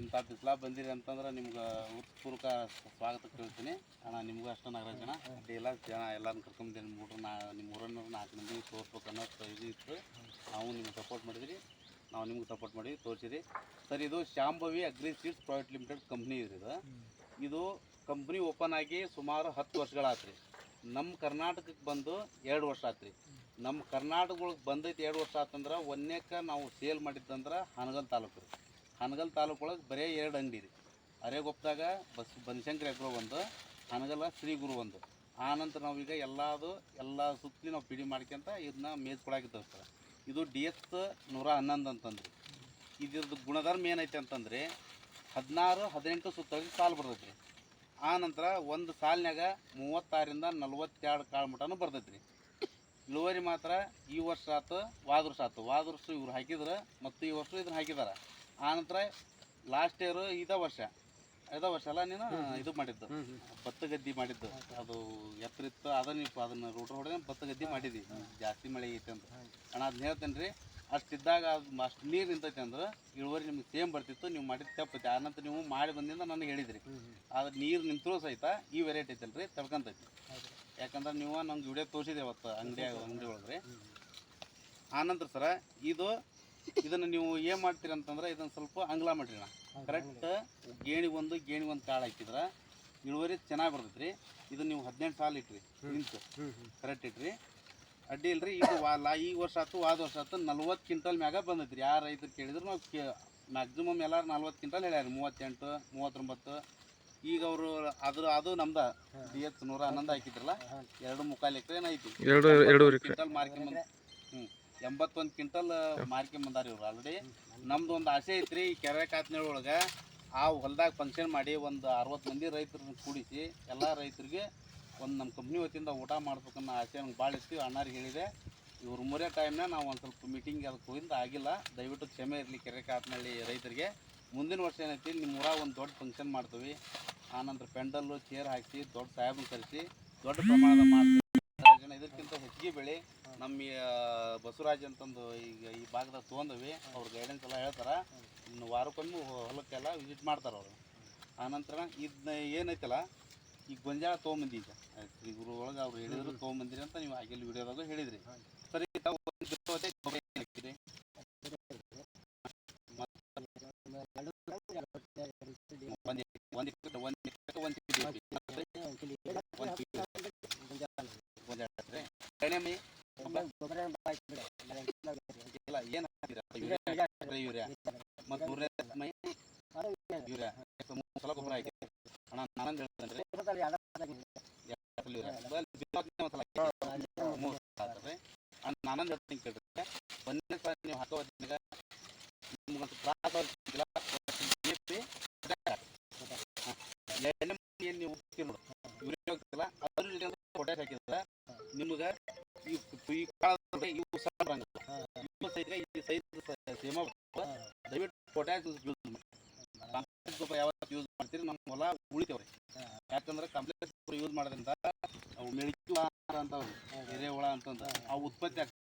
ಇಂಥ ಬಿಸ್ಲಾ ಬಂದಿರಿ ಅಂತಂದ್ರೆ ನಿಮ್ಗೆ ಉತ್ಪೂರ್ವಕ ಸ್ವಾಗತ ಕೇಳ್ತೀನಿ ಅಣ್ಣ. ನಿಮಗೂ ಅಷ್ಟು ನಾಗರಾಜ್ ಜನ ಎಲ್ಲ ಜನ ಎಲ್ಲರನ್ನ ಕರ್ಕೊಂಬಂದಿನಿ. ನಿಮ್ಮ ಊರನ್ನ 4 ಮಂದಿ ತೋರಿಸ್ಬೇಕು ಅನ್ನೋ ಇದು ಇತ್ತು. ನಾವು ನಿಮ್ಗೆ ಸಪೋರ್ಟ್ ಮಾಡಿದ್ರಿ, ನಾವು ನಿಮ್ಗೆ ಸಪೋರ್ಟ್ ಮಾಡಿ ತೋರಿಸಿರಿ ಸರ್. ಇದು Shambhavi agri seeds private limited company ಇದೆ. ಇದು ಕಂಪ್ನಿ ಓಪನ್ ಆಗಿ ಸುಮಾರು 10 ವರ್ಷಗಳಾತ್ರಿ. ನಮ್ಮ ಕರ್ನಾಟಕಕ್ಕೆ ಬಂದು 2 ವರ್ಷ ಆತ್ರಿ. ನಮ್ಮ ಕರ್ನಾಟಕಗಳಿಗೆ ಬಂದೈತೆ 2 ವರ್ಷ ಆತಂದ್ರೆ ಒಂದಕ್ಕೆ ನಾವು ಸೇಲ್ ಮಾಡಿದ್ದಂದ್ರೆ ಹಾನಗಲ್ ತಾಲೂಕು ರೀ. ಹಾನಗಲ್ ತಾಲೂಕು ಒಳಗೆ ಬರೀ 2 ಅಂಗಡಿ ರೀ. ಅರೇಗೊಪ್ಪದಾಗ ಬನಶಂಕರಿ ಅಗ್ರೋ ಒಂದು, ಹಾನಗಲ್ ಶ್ರೀ ಗುರು ಒಂದು. ಆನಂತರ ನಾವೀಗ ಎಲ್ಲ ಸುತ್ತಲಿ ನಾವು ಪಿಡಿ ಮಾಡ್ಕೊಂತ ಇದನ್ನ ಮೇಜ್ ಕೊಡಾಕಿದ್ದೇವೆ ಸರ್. ಇದು DS 111 ಅಂತಂದ್ರಿ. ಇದ್ರದ್ದು ಗುಣಧರ್ಮ ಏನೈತೆ ಅಂತಂದರೆ 16-18 ಸುತ್ತಳಗೆ ಸಾಲು ಬರ್ತೈತೆ ರೀ. ಆನಂತರ ಒಂದು ಸಾಲಿನಾಗ 36ರಿಂದ 42 ಕಾಳು ಮಟನೂ ಬರ್ತೈತೆ ರೀ. ಇಳುವರಿ ಮಾತ್ರ ಈ ವರ್ಷ ಆಯ್ತು, ವಾದ ವರ್ಷ ಇವ್ರು ಹಾಕಿದ್ರೆ ಮತ್ತು ಈ ವರ್ಷ ಇದನ್ನು ಹಾಕಿದಾರೆ. ಆನಂತರ ಲಾಸ್ಟ್ ಇಯರು ಇದೇ ವರ್ಷ ಅಲ್ಲ ನೀನು ಇದು ಮಾಡಿದ್ದು ಭತ್ತ ಗದ್ದೆ ಮಾಡಿದ್ದು. ಅದು ಎತ್ತರ ಇತ್ತು, ಅದನ್ನು ರೂಟ್ರ್ ಹೊಡೆದ ಭತ್ತ ಗದ್ದೆ ಮಾಡಿದ್ವಿ. ಜಾಸ್ತಿ ಮಳೆ ಐತೆ ಅಂತ ಅಣ್ಣ ಅದನ್ನ ಹೇಳ್ತೇನೆ ರೀ. ಅಷ್ಟಿದ್ದಾಗ ಅಷ್ಟು ನೀರು ನಿಂತೈತೆ ಅಂದ್ರೆ ಇಳುವರಿ ನಿಮ್ಗೆ ಸೇಮ್ ಬರ್ತಿತ್ತು. ನೀವು ಮಾಡಿದ ತಪ್ಪೈತೆ. ಆನಂತರ ನೀವು ಮಾಡಿ ಬಂದಿಂದ ನನಗೆ ಹೇಳಿದ್ರಿ. ಆದ್ರೆ ನೀರು ನಿಂತರೂ ಸಹಿತ ಈ ವೆರೈಟಿ ಐತಲ್ಲ ರೀ ತಡ್ಕೊಂತೈತಿ. ಯಾಕಂದ್ರೆ ನೀವು ನಮ್ಗೆ ವಿಡಿಯೋ ತೋರಿಸಿದೆ ಅವತ್ತು ಅಂಗಡಿ ಒಳಗೆ. ಆನಂತರ ಸರ ಇದನ್ನು ನೀವು ಏನು ಮಾಡ್ತೀರಿ ಅಂತಂದ್ರೆ ಇದನ್ನು ಸ್ವಲ್ಪ ಅಂಗ್ಲ ಮಾಡಿರಿ. ಕರೆಕ್ಟ್ ಗೇಣಿ ಒಂದು ಕಾಳು ಹಾಕಿದ್ರೆ ಇಳುವರಿ ಚೆನ್ನಾಗಿ ಬರ್ತೈತೆ ರೀ. ಇದು ನೀವು 18 ಸಾಲು ಇಟ್ರಿ ನಿಂತು ಕರೆಕ್ಟ್ ಇಟ್ರಿ, ಅಡ್ಡಿ ಇಲ್ರಿ. ಇದು ಈ ವರ್ಷ ಆಯ್ತು, ವಾದ ವರ್ಷ ಆಯ್ತು 40 ಕ್ವಿಂಟಲ್ ಮ್ಯಾಗ ಬಂದೈತೆ ರೀ. ಯಾರು ರೈತರು ಕೇಳಿದ್ರು ನಾವು ಮ್ಯಾಕ್ಸಿಮಮ್ ಎಲ್ಲರೂ 40 ಕ್ವಿಂಟಲ್ ಹೇಳ್ಯಾರ. 38, 39. ಈಗ ಅವರು ಅದು ನಮ್ದು DS 111 ಹಾಕಿದ್ರಲ್ಲ, 2.25 ಎಕರೆ ಐತಿ. 2 ಕ್ವಿಂಟಲ್ ಮಾರ್ಕೊಂಬಂದು 81 ಕ್ವಿಂಟಲ್ ಮಾರ್ಕೊಂಬಂದಾರ ಇವ್ರು ಆಲ್ರೆಡಿ. ನಮ್ದು ಒಂದು ಆಸೆ ಐತ್ರಿ, ಈ ಕೆರೆ ಕಾತ್ನೇಳಿ ಒಳಗೆ ಆ ಹೊಲದಾಗ ಫಂಕ್ಷನ್ ಮಾಡಿ ಒಂದು 60 ಮಂದಿ ರೈತರನ್ನ ಕೂಡಿಸಿ ಎಲ್ಲ ರೈತರಿಗೆ ಒಂದು ನಮ್ಮ ಕಂಪ್ನಿ ವತಿಯಿಂದ ಊಟ ಮಾಡ್ಬೇಕನ್ನೋ ಆಸೆ ನಮ್ಗೆ ಭಾಳ ಇರ್ತೀವಿ. ಅಣ್ಣಾರಿಗೆ ಹೇಳಿದೆ. ಇವ್ರು ಮುರಿಯೋ ಟೈಮ್ನಾಗ ನಾವು ಒಂದು ಸ್ವಲ್ಪ ಮೀಟಿಂಗ್ ಅದಕ್ಕೆ ಹೋಗಿಂದ ಆಗಿಲ್ಲ. ದಯವಿಟ್ಟು ಕ್ಷಮೆ ಇರಲಿ ಕೆರೆ ಕಾತ್ನಳ್ಳಿ ರೈತರಿಗೆ. ಮುಂದಿನ ವರ್ಷ ಏನೈತಿ ನಿಮ್ಮ ಊರಾಗ ಒಂದು ದೊಡ್ಡ ಫಂಕ್ಷನ್ ಮಾಡ್ತೀವಿ. ಆನಂತರ ಪೆಂಡಲ್ಲು ಚೇರ್ ಹಾಕಿ ದೊಡ್ಡ ಸಾಹೇಬನ್ನ ಕರೆಸಿ ದೊಡ್ಡ ಪ್ರಮಾಣದ ಮಾಡ್ತೀವಿ. ಇದಕ್ಕಿಂತ ಹೆಚ್ಚಿಗೆ ಬೆಳೆ ನಮ್ಮ ಬಸವರಾಜ್ ಅಂತಂದು ಈಗ ಈ ಭಾಗದಾಗ ತೊಗೊಂಡವಿ. ಅವ್ರ ಗೈಡೆನ್ಸ್ ಎಲ್ಲ ಹೇಳ್ತಾರೆ. ಇನ್ನು ವಾರಕ್ಕೊಮ್ಮೆ ಹೊಲಕ್ಕೆಲ್ಲ ವಿಸಿಟ್ ಮಾಡ್ತಾರೆ ಅವರು. ಆನಂತರ ಇದನ್ನ ಏನೈತಲ್ಲ ಈ ಗೊಂಜಾಳ ತೊಗೊಂಬಂದಿದ್ದೆ ಶ್ರೀ ಗುರು ಒಳಗೆ ಅವ್ರು ಹೇಳಿದ್ರು ತೊಗೊಂಬಂದಿರಿ ಅಂತ ನೀವು ಆಗಿಲ್ಲಿ ವಿಡಿಯೋದಾಗ ಹೇಳಿದ್ರಿ. ಸರಿ ಯೂರಿಯಾ ಮತ್ತು ಯೂರಿಯಾ 3 ಸಲ ಗೊಬ್ಬರ ಹಾಕಿ ಅಣ್ಣ ನಾನಂದು ಹೇಳ್ತೇನೆ ನಾನಂದು ಹೇಳ್ತೀನಿ ಕೇಳಿದ್ರೆ ಒಂದನೇ ಸಲ ನೀವು ಹಾಕೋ ಹೊತ್ತಿನಾಗ ನಿಮ್ಗೊಂದು ತ್ರಾಸ ಏನು ನೀವು ಯೂರಿಯಾ ಹೋಗ್ತಿಲ್ಲ ಅದ್ರ ಜೊತೆ ಪೊಟ್ಯಾಶ್ ಹಾಕಿದ್ರೆ ನಿಮ್ಗೆ ಈ ಕಾಲದಲ್ಲಿ ಇವು ಸೈಜ್ ಸೇಮ. ದಯವಿಟ್ಟು ಪೊಟ್ಯಾಶ್ ಯೂಸ್ ಮಾಡಿ. ಕಾಂಪ್ಲೆಕ್ಸ್ ಗೊಬ್ಬರ ಯಾವತ್ತು ಯೂಸ್ ಮಾಡ್ತೀರಿ ನಮ್ಮ ಹೊಲ ಉಳಿತೇವ್ರಿ. ಯಾಕಂದ್ರೆ ಕಾಂಪ್ಲೆಕ್ಸ್ ಯೂಸ್ ಮಾಡೋದ್ರಿಂದ ಅವು ಮೆಳಿಕೆ ಅಂತವ್ರಿ, ಎರೆಹುಳ ಅಂತಂದು ಅವು ಉತ್ಪತ್ತಿ ಆಗ್ತದೆ.